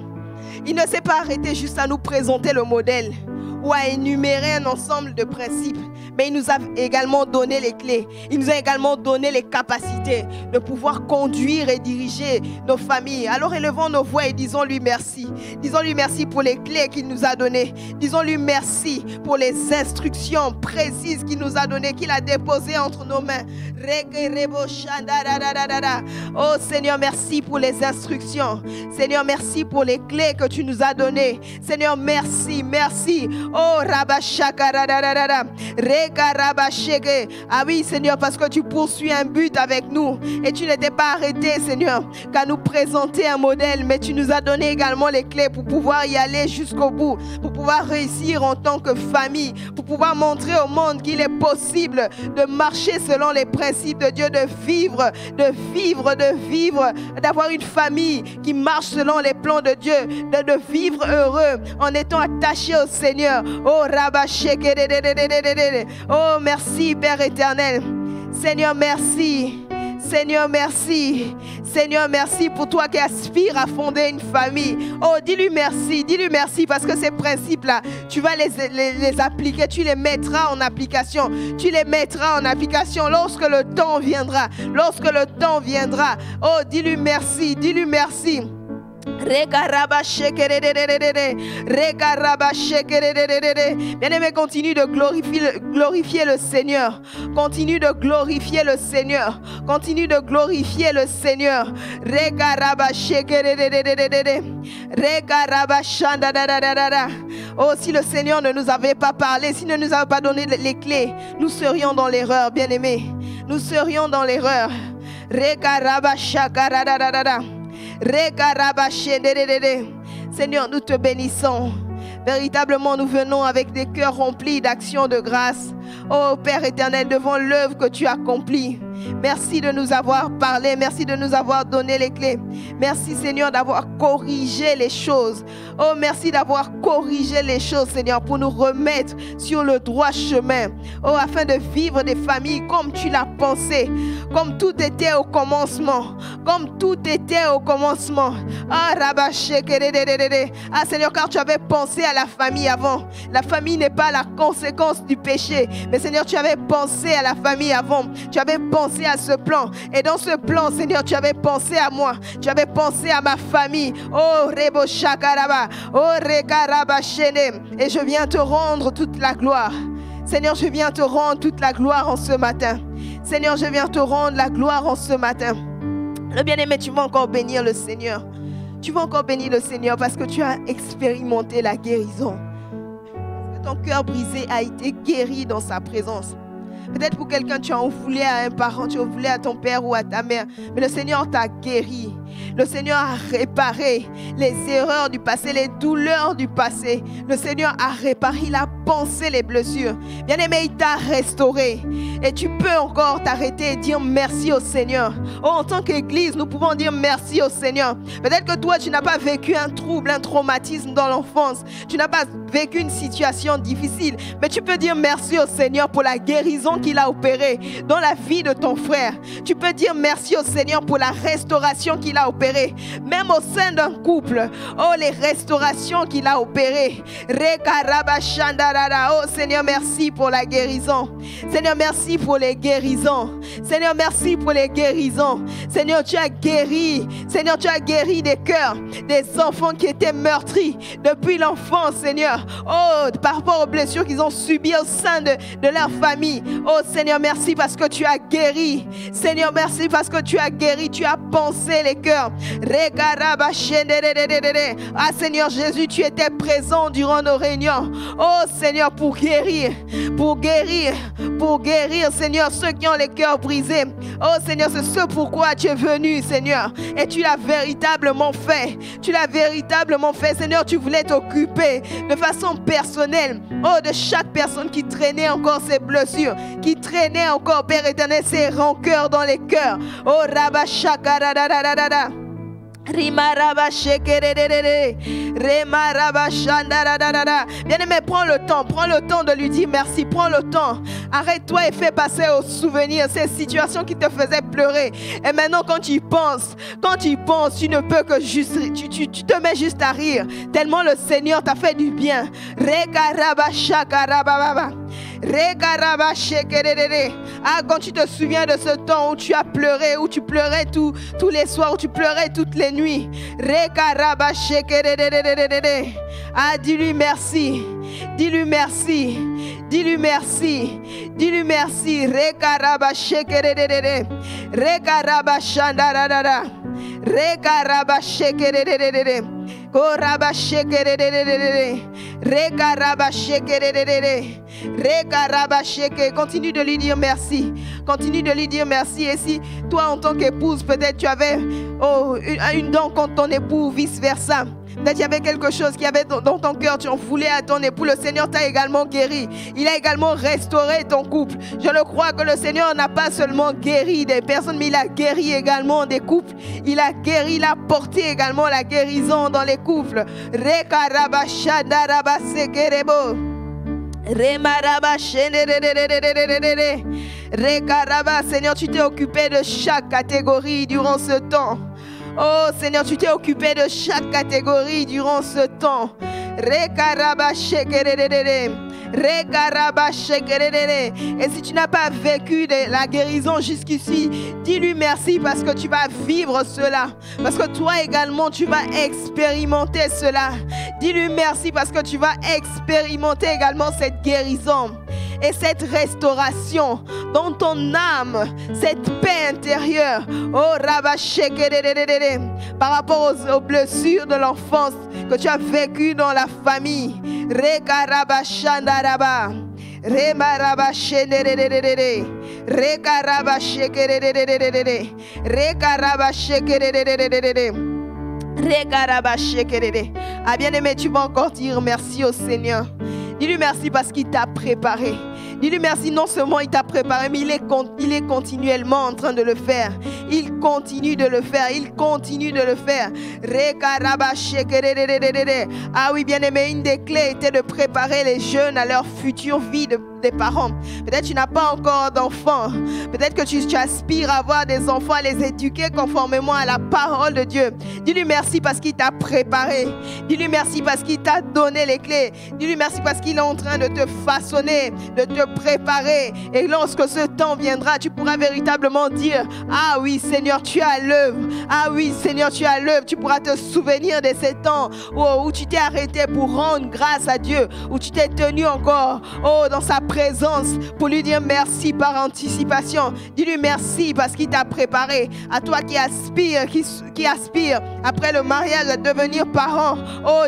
Il ne s'est pas arrêté juste à nous présenter le modèle ou à énumérer un ensemble de principes, mais il nous a également donné les clés. Il nous a également donné les capacités de pouvoir conduire et diriger nos familles. Alors élevons nos voix et disons-lui merci. Disons-lui merci pour les clés qu'il nous a données. Disons-lui merci pour les instructions précises qu'il nous a données, qu'il a déposées entre nos mains. Oh Seigneur, merci pour les instructions. Seigneur, merci pour les clés que tu nous as données. Seigneur, merci, merci. Oh Rabashaka radadada, Reka Rabasheke. Ah oui Seigneur, parce que tu poursuis un but avec nous et tu n'étais pas arrêté Seigneur qu'à nous présenter un modèle, mais tu nous as donné également les clés pour pouvoir y aller jusqu'au bout, pour pouvoir réussir en tant que famille, pour pouvoir montrer au monde qu'il est possible de marcher selon les principes de Dieu, de vivre, d'avoir une famille qui marche selon les plans de Dieu, de vivre heureux en étant attaché au Seigneur. Oh Rabasheke. Oh merci Père éternel. Seigneur merci. Seigneur merci. Seigneur merci pour toi qui aspires à fonder une famille. Oh dis-lui merci parce que ces principes-là, tu vas les appliquer, tu les mettras en application. Tu les mettras en application lorsque le temps viendra. Lorsque le temps viendra. Oh dis-lui merci, dis-lui merci. Bien-aimé, continue de glorifier le Seigneur. Continue de glorifier le Seigneur. Continue de glorifier le Seigneur. Oh, si le Seigneur ne nous avait pas parlé, s'il ne nous avait pas donné les clés, nous serions dans l'erreur, bien-aimé. Nous serions dans l'erreur. Seigneur, nous te bénissons. Véritablement, nous venons avec des cœurs remplis d'actions de grâce. Oh Père éternel, devant l'œuvre que tu accomplis. Merci de nous avoir parlé. Merci de nous avoir donné les clés. Merci Seigneur d'avoir corrigé les choses. Oh merci d'avoir corrigé les choses Seigneur pour nous remettre sur le droit chemin. Oh afin de vivre des familles comme tu l'as pensé. Comme tout était au commencement. Comme tout était au commencement. Ah Seigneur, car tu avais pensé à la famille avant. La famille n'est pas la conséquence du péché. Mais Seigneur, tu avais pensé à la famille avant. Tu avais pensé à ce plan. Et dans ce plan, Seigneur, tu avais pensé à moi. Tu avais pensé à ma famille. Oh, Rebo Shakaraba. Oh, Rekaraba Shene. Et je viens te rendre toute la gloire. Seigneur, je viens te rendre toute la gloire en ce matin. Seigneur, je viens te rendre la gloire en ce matin. Le bien-aimé, tu vas encore bénir le Seigneur. Tu vas encore bénir le Seigneur parce que tu as expérimenté la guérison. Ton cœur brisé a été guéri dans sa présence. Peut-être pour quelqu'un, tu en voulais à un parent, tu en voulais à ton père ou à ta mère. Mais le Seigneur t'a guéri. Le Seigneur a réparé les erreurs du passé, les douleurs du passé. Le Seigneur a réparé, il a pansé les blessures. Bien-aimé, il t'a restauré. Et tu peux encore t'arrêter et dire merci au Seigneur. Oh, en tant qu'Église, nous pouvons dire merci au Seigneur. Peut-être que toi, tu n'as pas vécu un trouble, un traumatisme dans l'enfance. Tu n'as pas vécu une situation difficile. Mais tu peux dire merci au Seigneur pour la guérison qu'il a opérée dans la vie de ton frère. Tu peux dire merci au Seigneur pour la restauration qu'il a opérée. Même au sein d'un couple. Oh, les restaurations qu'il a opérées. Oh Seigneur, merci pour la guérison. Seigneur, merci pour les guérisons. Seigneur, merci pour les guérisons. Seigneur, tu as guéri Seigneur, tu as guéri des cœurs, des enfants qui étaient meurtris depuis l'enfance, Seigneur. Oh, par rapport aux blessures qu'ils ont subies au sein de leur famille. Oh, Seigneur, merci parce que tu as guéri. Seigneur, merci parce que tu as guéri, tu as pensé les cœurs. Ah, Seigneur Jésus, tu étais présent durant nos réunions. Oh, Seigneur, pour guérir, Seigneur, ceux qui ont les cœurs brisés. Oh, Seigneur, c'est ce pourquoi tu es venu, Seigneur. Et tu l'as véritablement fait. Tu l'as véritablement fait, Seigneur. Tu voulais t'occuper de façon personnelle, oh, de chaque personne qui traînait encore ses blessures, qui traînait encore, Père éternel, ses rancœurs dans les cœurs. Oh, Rabashakaradadadada. Bien-aimé, prends le temps de lui dire merci, prends le temps. Arrête-toi et fais passer au souvenir ces situations qui te faisaient pleurer. Et maintenant, quand tu y penses, tu ne peux que juste, tu te mets juste à rire, tellement le Seigneur t'a fait du bien. Ah, quand tu te souviens de ce temps où tu as pleuré, où tu pleurais tous les soirs, où tu pleurais toutes les nuits. Ah, dis-lui merci. Dis-lui merci. Dis-lui merci. Dis-lui merci. Continue de lui dire merci. Continue de lui dire merci. Et si toi en tant qu'épouse, peut-être tu avais une dent contre ton époux, vice versa. Peut-être qu'il y avait quelque chose qui avait dans ton cœur, tu en voulais à ton époux. Le Seigneur t'a également guéri. Il a également restauré ton couple. Je le crois que le Seigneur n'a pas seulement guéri des personnes, mais il a guéri également des couples. Il a guéri, il a porté également la guérison dans les couples. Seigneur, tu t'es occupé de chaque catégorie durant ce temps. Oh Seigneur, tu t'es occupé de chaque catégorie durant ce temps. Et si tu n'as pas vécu de la guérison jusqu'ici, dis-lui merci parce que tu vas vivre cela. Parce que toi également, tu vas expérimenter cela. Dis-lui merci parce que tu vas expérimenter également cette guérison. Et cette restauration dans ton âme, cette paix intérieure, oh par rapport aux blessures de l'enfance que tu as vécues dans la famille. Ah, bien-aimé, tu vas encore dire merci au Seigneur. Dis-lui merci parce qu'il t'a préparé. Dis-lui merci, non seulement il t'a préparé, mais il est continuellement en train de le faire. Il continue de le faire. Il continue de le faire. Ah oui, bien-aimé, une des clés était de préparer les jeunes à leur future vie des parents. Peut-être que tu n'as pas encore d'enfants. Peut-être que tu aspires à avoir des enfants, à les éduquer conformément à la parole de Dieu. Dis-lui merci parce qu'il t'a préparé. Dis-lui merci parce qu'il t'a donné les clés. Dis-lui merci parce qu'il est en train de te façonner, de te préparer. Et lorsque ce temps viendra, tu pourras véritablement dire: ah oui, Seigneur, tu es à l'œuvre. Ah oui, Seigneur, tu es à l'œuvre. Tu pourras te souvenir de ces temps où tu t'es arrêté pour rendre grâce à Dieu, où tu t'es tenu encore dans sa présence pour lui dire merci par anticipation. Dis-lui merci parce qu'il t'a préparé. À toi qui aspire, qui aspire après le mariage à devenir parent,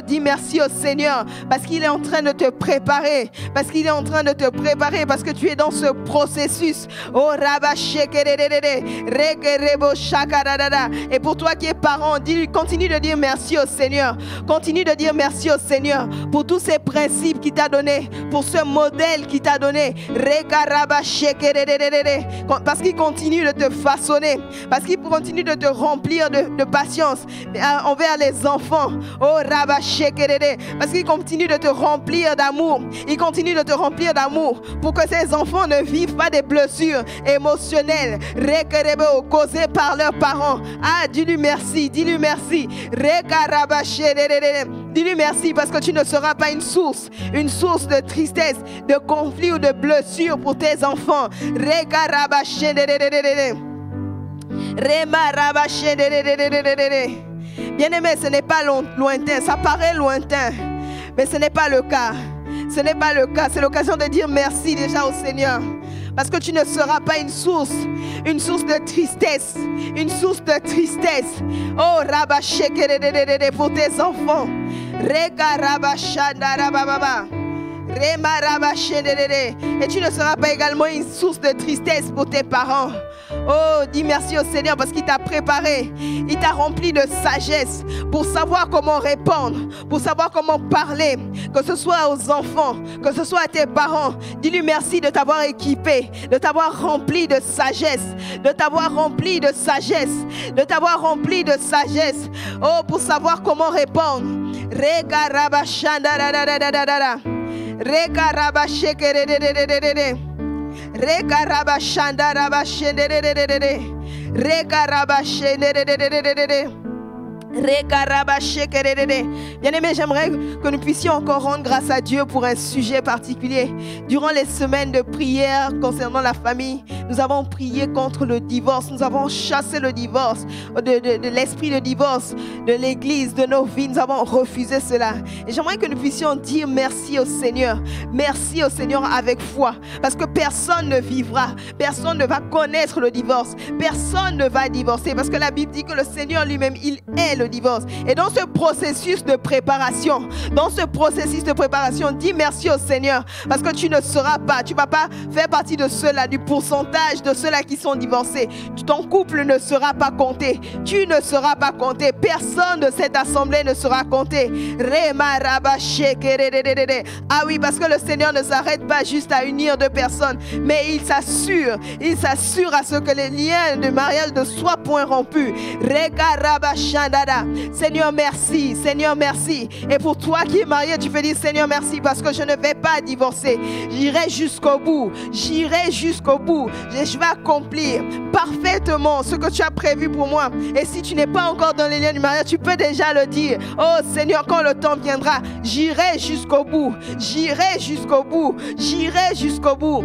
dis merci au Seigneur parce qu'il est en train de te préparer, parce qu'il est en train de te préparer, parce que tu es dans ce processus. Et pour toi qui es parent, continue de dire merci au Seigneur. Continue de dire merci au Seigneur pour tous ces principes qu'il t'a donnés, pour ce modèle qu'il t'a donné. Parce qu'il continue de te façonner, parce qu'il continue de te remplir de patience envers les enfants. Parce qu'il continue de te remplir d'amour. Il continue de te remplir d'amour pour que ces enfants ne vivent pas des blessures émotionnelles causées par leurs parents. Ah, dis-lui merci, dis-lui merci. Dis-lui merci parce que tu ne seras pas une source de tristesse, de conflit ou de blessure pour tes enfants. Bien-aimé, ce n'est pas lointain. Ça paraît lointain, mais ce n'est pas le cas. Ce n'est pas le cas. C'est l'occasion de dire merci déjà au Seigneur. Parce que tu ne seras pas une source de tristesse. Une source de tristesse. Oh, Rabasheke pour tes enfants. Reka Rabashanda Rabababa. Et tu ne seras pas également une source de tristesse pour tes parents. Oh, dis merci au Seigneur parce qu'il t'a préparé. Il t'a rempli de sagesse pour savoir comment répondre, pour savoir comment parler, que ce soit aux enfants, que ce soit à tes parents. Dis-lui merci de t'avoir équipé, de t'avoir rempli de sagesse, de t'avoir rempli de sagesse, de t'avoir rempli de sagesse. Oh, pour savoir comment répondre. Bien-aimés, j'aimerais que nous puissions encore rendre grâce à Dieu pour un sujet particulier. Durant les semaines de prière concernant la famille, nous avons prié contre le divorce. Nous avons chassé le divorce, de l'esprit de divorce de l'église, de nos vies. Nous avons refusé cela. Et j'aimerais que nous puissions dire merci au Seigneur. Merci au Seigneur avec foi. Parce que personne ne vivra. Personne ne va connaître le divorce. Personne ne va divorcer. Parce que la Bible dit que le Seigneur lui-même, il est le divorce. Et dans ce processus de préparation, dis merci au Seigneur. Parce que tu ne seras pas, tu ne vas pas faire partie de ceux-là, du pourcentage de ceux-là qui sont divorcés. Ton couple ne sera pas compté. Tu ne seras pas compté. Personne de cette assemblée ne sera compté. Ah oui, parce que le Seigneur ne s'arrête pas juste à unir deux personnes, mais il s'assure à ce que les liens de mariage ne soient point rompus. Seigneur, merci. Seigneur, merci. Et pour toi qui es marié, tu peux dire Seigneur, merci parce que je ne vais pas divorcer. J'irai jusqu'au bout. J'irai jusqu'au bout. Je vais accomplir parfaitement ce que tu as prévu pour moi. Et si tu n'es pas encore dans les liens du mariage, tu peux déjà le dire. Oh Seigneur, quand le temps viendra, j'irai jusqu'au bout. J'irai jusqu'au bout. J'irai jusqu'au bout.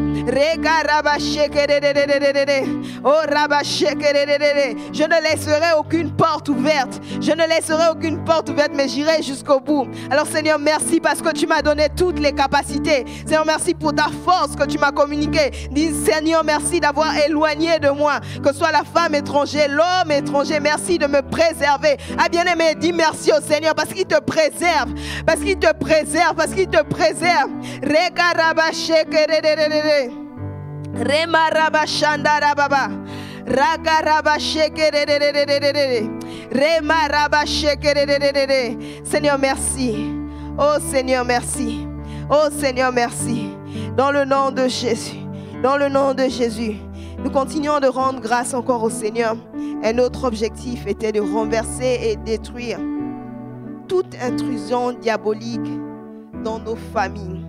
Je ne laisserai aucune porte ouverte. Je ne laisserai aucune porte ouverte, mais j'irai jusqu'au bout. Alors Seigneur, merci parce que tu m'as donné toutes les capacités. Seigneur, merci pour ta force que tu m'as communiquée. Dis Seigneur, merci d'avoir éloigné de moi, que ce soit la femme étrangère, l'homme étranger. Merci de me préserver. Ah bien-aimé, dis merci au Seigneur parce qu'il te préserve. Parce qu'il te préserve. Parce qu'il te préserve. Seigneur, merci. Oh Seigneur, merci. Oh Seigneur, merci. Dans le nom de Jésus. Dans le nom de Jésus. Nous continuons de rendre grâce encore au Seigneur. Et notre objectif était de renverser et détruire toute intrusion diabolique dans nos familles.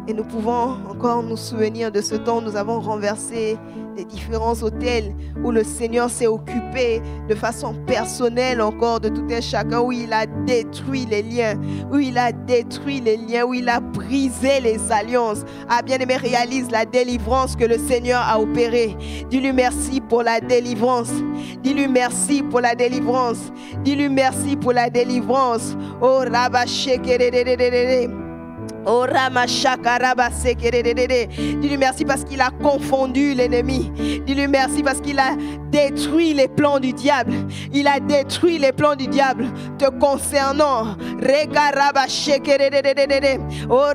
Et nous pouvons encore nous souvenir de ce temps où nous avons renversé les différents hôtels où le Seigneur s'est occupé de façon personnelle encore de tout un chacun, où il a détruit les liens, où il a brisé les alliances. Ah bien-aimé, réalise la délivrance que le Seigneur a opérée. Dis-lui merci pour la délivrance. Dis-lui merci pour la délivrance. Dis-lui merci pour la délivrance. Oh Rabasheke. Oh dis-lui merci parce qu'il a confondu l'ennemi. Dis-lui merci parce qu'il a détruit les plans du diable. Il a détruit les plans du diable te concernant. Oh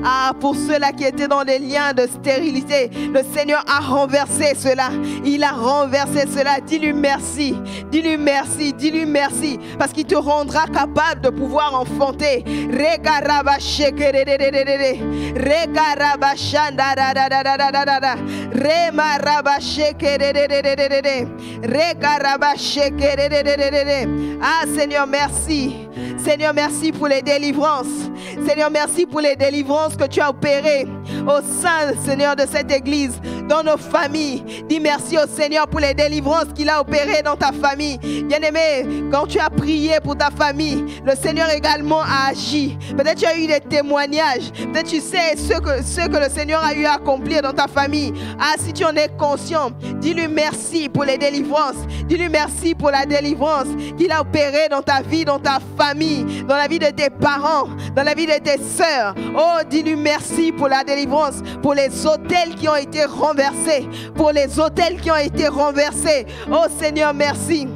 ah, pour ceux-là qui étaient dans des liens de stérilité, le Seigneur a renversé cela. Il a renversé cela. Dis-lui merci. Dis-lui merci. Dis-lui merci parce qu'il te rendra capable de pouvoir enfanter. Ah Seigneur, merci. Seigneur, merci pour les délivrances. Seigneur, merci pour les délivrances que tu as opérées au sein, Seigneur, de cette église. dans nos familles. Dis merci au Seigneur pour les délivrances qu'il a opérées dans ta famille. Bien-aimé, quand tu as prié pour ta famille, le Seigneur également a agi. Peut-être tu as eu des témoignages. Peut-être tu sais ce que le Seigneur a eu à accomplir dans ta famille. Ah, si tu en es conscient, dis-lui merci pour les délivrances. Dis-lui merci pour la délivrance qu'il a opérée dans ta vie, dans ta famille, dans la vie de tes parents, dans la vie de tes sœurs. Oh, dis-lui merci pour la délivrance, pour les autels qui ont été renversés, pour les autels qui ont été renversés. Oh Seigneur, merci.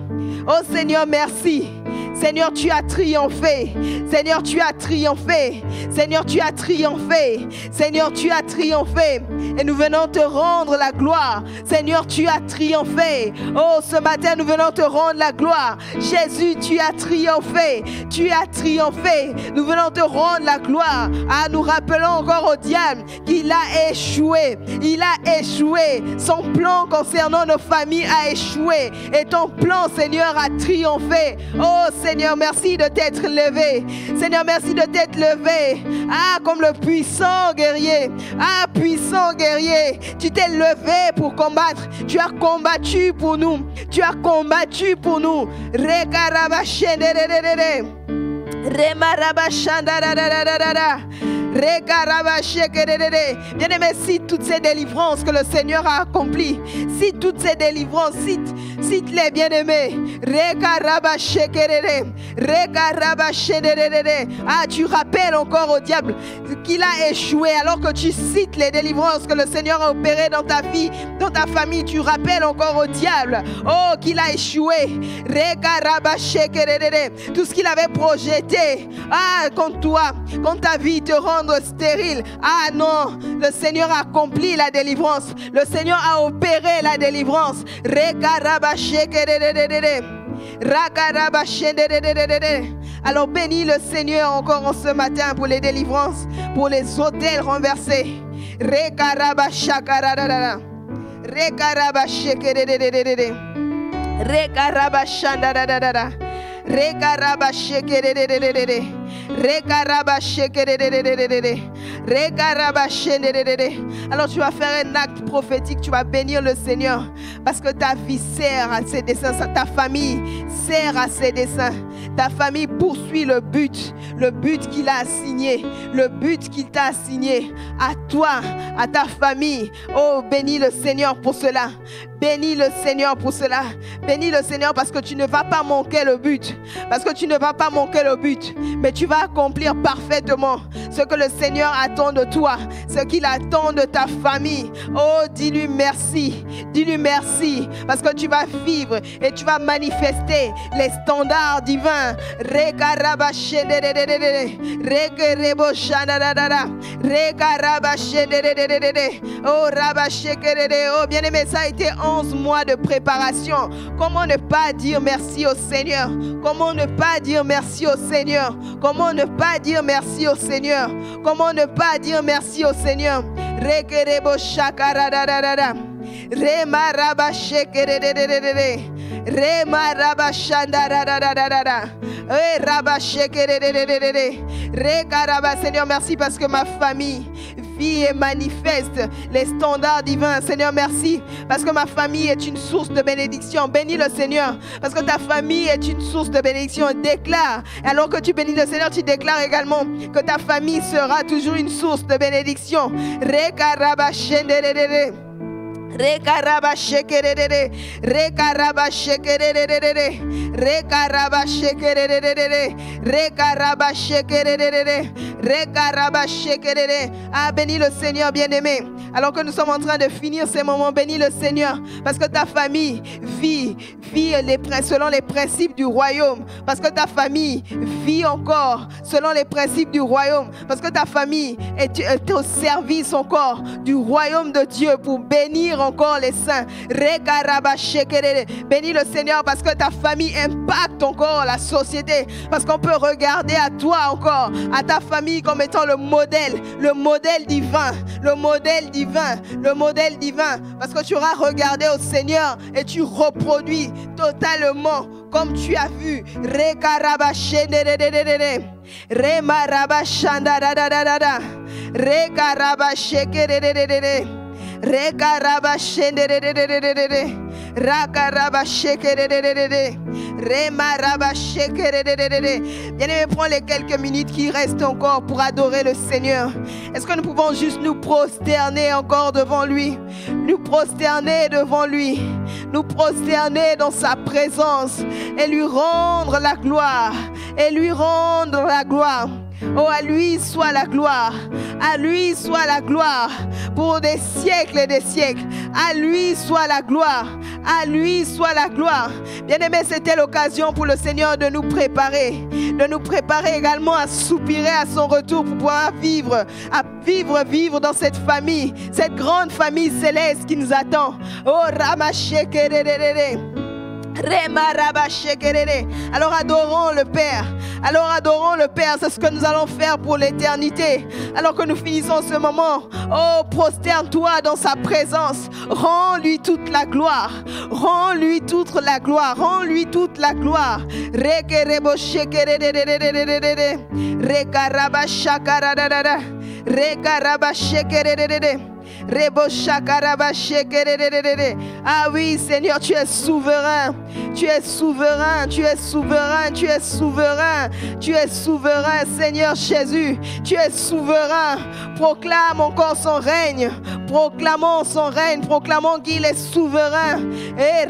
Oh Seigneur, merci. Seigneur, tu as triomphé. Seigneur, tu as triomphé. Seigneur, tu as triomphé. Seigneur, tu as triomphé. Et nous venons te rendre la gloire. Seigneur, tu as triomphé. Oh, ce matin, nous venons te rendre la gloire. Jésus, tu as triomphé. Tu as triomphé. Nous venons te rendre la gloire. Ah, nous rappelons encore au diable qu'il a échoué. Il a échoué. Son plan concernant nos familles a échoué. Et ton plan, Seigneur, a triomphé. Oh, Seigneur, merci de t'être levé. Seigneur, merci de t'être levé. Ah, comme le puissant guerrier. Ah, puissant guerrier. Tu t'es levé pour combattre. Tu as combattu pour nous. Tu as combattu pour nous. Bien-aimé, cite toutes ces délivrances que le Seigneur a accomplies. Cite toutes ces délivrances. Cite-les, bien-aimés. Ah, tu rappelles encore au diable qu'il a échoué alors que tu cites les délivrances que le Seigneur a opérées dans ta vie, dans ta famille. Tu rappelles encore au diable, oh, qu'il a échoué. Tout ce qu'il avait projeté, ah, contre toi, contre ta vie, te rendre stérile. Ah non, le Seigneur a accompli la délivrance. Le Seigneur a opéré la délivrance. Alors bénis le Seigneur encore en ce matin pour les délivrances, pour les autels renversés. Alors tu vas faire un acte prophétique, tu vas bénir le Seigneur parce que ta vie sert à ses desseins, ta famille sert à ses desseins. Ta famille poursuit le but qu'il a assigné, le but qu'il t'a assigné à toi, à ta famille. Oh, bénis le Seigneur pour cela. Bénis le Seigneur pour cela. Bénis le Seigneur parce que tu ne vas pas manquer le but. Parce que tu ne vas pas manquer le but. Mais tu vas accomplir parfaitement ce que le Seigneur attend de toi. Ce qu'il attend de ta famille. Oh, dis-lui merci. Dis-lui merci. Parce que tu vas vivre et tu vas manifester les standards divins. Oh, bien-aimé, ça a été 11 mois de préparation. Comment ne pas dire merci au Seigneur? Comment ne pas dire merci au Seigneur? Comment ne pas dire merci au Seigneur? Comment ne pas dire merci au Seigneur? Rekerebo shakaradadadada. Remaraba shekeredededede. Remaraba shandaradadadada. Seigneur, merci parce que ma famille vit et manifeste les standards divins. Seigneur, merci parce que ma famille est une source de bénédiction. Bénis le Seigneur parce que ta famille est une source de bénédiction. Déclare, alors que tu bénis le Seigneur, tu déclares également que ta famille sera toujours une source de bénédiction. Rekaraba shekerere, rekaraba shekerere, rekaraba shekerere, rekaraba shekerere, rekaraba shekerere. Ah, bénis le Seigneur, bien-aimé. Alors que nous sommes en train de finir ces moments, bénis le Seigneur parce que ta famille vit selon les principes du royaume. Parce que ta famille vit encore selon les principes du royaume. Parce que ta famille est au service encore du royaume de Dieu pour bénir encore les saints. Bénis le Seigneur parce que ta famille impacte encore la société. Parce qu'on peut regarder à toi encore, à ta famille comme étant le modèle divin, le modèle divin. Parce que tu auras regardé au Seigneur et tu reproduis totalement comme tu as vu. Bien-aimés, prends les quelques minutes qui restent encore pour adorer le Seigneur. Est-ce que nous pouvons juste nous prosterner encore devant lui? Nous prosterner devant lui. Nous prosterner dans sa présence et lui rendre la gloire. Et lui rendre la gloire. Oh, à lui soit la gloire. À lui soit la gloire pour des siècles et des siècles. À lui soit la gloire. À lui soit la gloire. Bien-aimés, c'était l'occasion pour le Seigneur de nous préparer également à soupirer à son retour pour pouvoir vivre dans cette famille, cette grande famille céleste qui nous attend. Oh, Ramachekerere. Alors adorons le Père. C'est ce que nous allons faire pour l'éternité. Alors que nous finissons ce moment, oh, prosterne-toi dans sa présence. Rends-lui toute la gloire. Rends-lui toute la gloire. Rends-lui toute la gloire. Ah oui, Seigneur, tu es souverain. Tu es souverain, tu es souverain, tu es souverain. Tu es souverain, Seigneur Jésus. Tu es souverain. Proclame encore son règne. Proclamons son règne. Proclamons qu'il est souverain. Et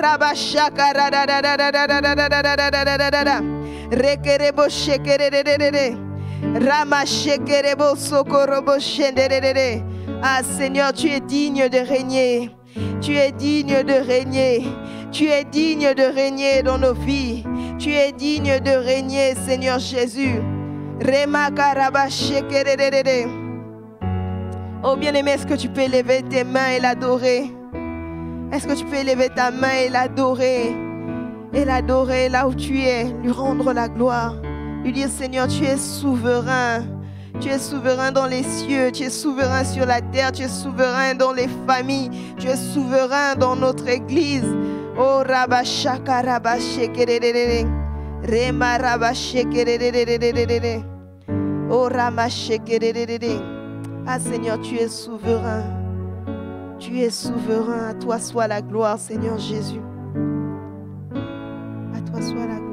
ah Seigneur, tu es digne de régner. Tu es digne de régner. Tu es digne de régner dans nos vies. Tu es digne de régner, Seigneur Jésus. Oh bien-aimé, est-ce que tu peux élever tes mains et l'adorer? Est-ce que tu peux élever ta main et l'adorer? Et l'adorer là où tu es, lui rendre la gloire. Lui dire, Seigneur, tu es souverain. Tu es souverain dans les cieux, tu es souverain sur la terre, tu es souverain dans les familles, tu es souverain dans notre église. Oh Rabashaka Rabashekerere, Rema Rabashekerere, oh Ramashekerere. Ah Seigneur, tu es souverain. Tu es souverain. À toi soit la gloire, Seigneur Jésus. À toi soit la gloire.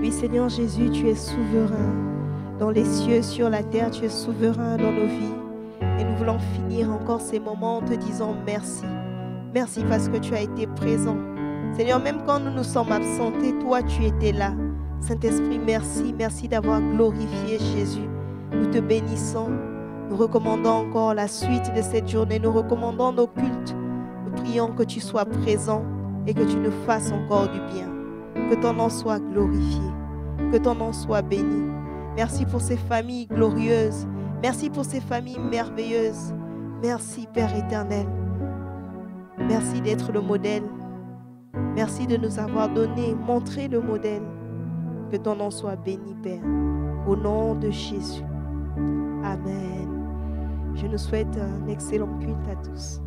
Seigneur Jésus, tu es souverain dans les cieux, sur la terre, tu es souverain dans nos vies. Et nous voulons finir encore ces moments en te disant merci. Merci parce que tu as été présent. Seigneur, même quand nous nous sommes absentés, toi tu étais là. Saint-Esprit, merci, merci d'avoir glorifié Jésus. Nous te bénissons, nous recommandons encore la suite de cette journée, nous recommandons nos cultes. Nous prions que tu sois présent et que tu nous fasses encore du bien. Que ton nom soit glorifié. Que ton nom soit béni. Merci pour ces familles glorieuses. Merci pour ces familles merveilleuses. Merci, Père éternel. Merci d'être le modèle. Merci de nous avoir donné, montré le modèle. Que ton nom soit béni, Père. Au nom de Jésus. Amen. Je nous souhaite un excellent culte à tous.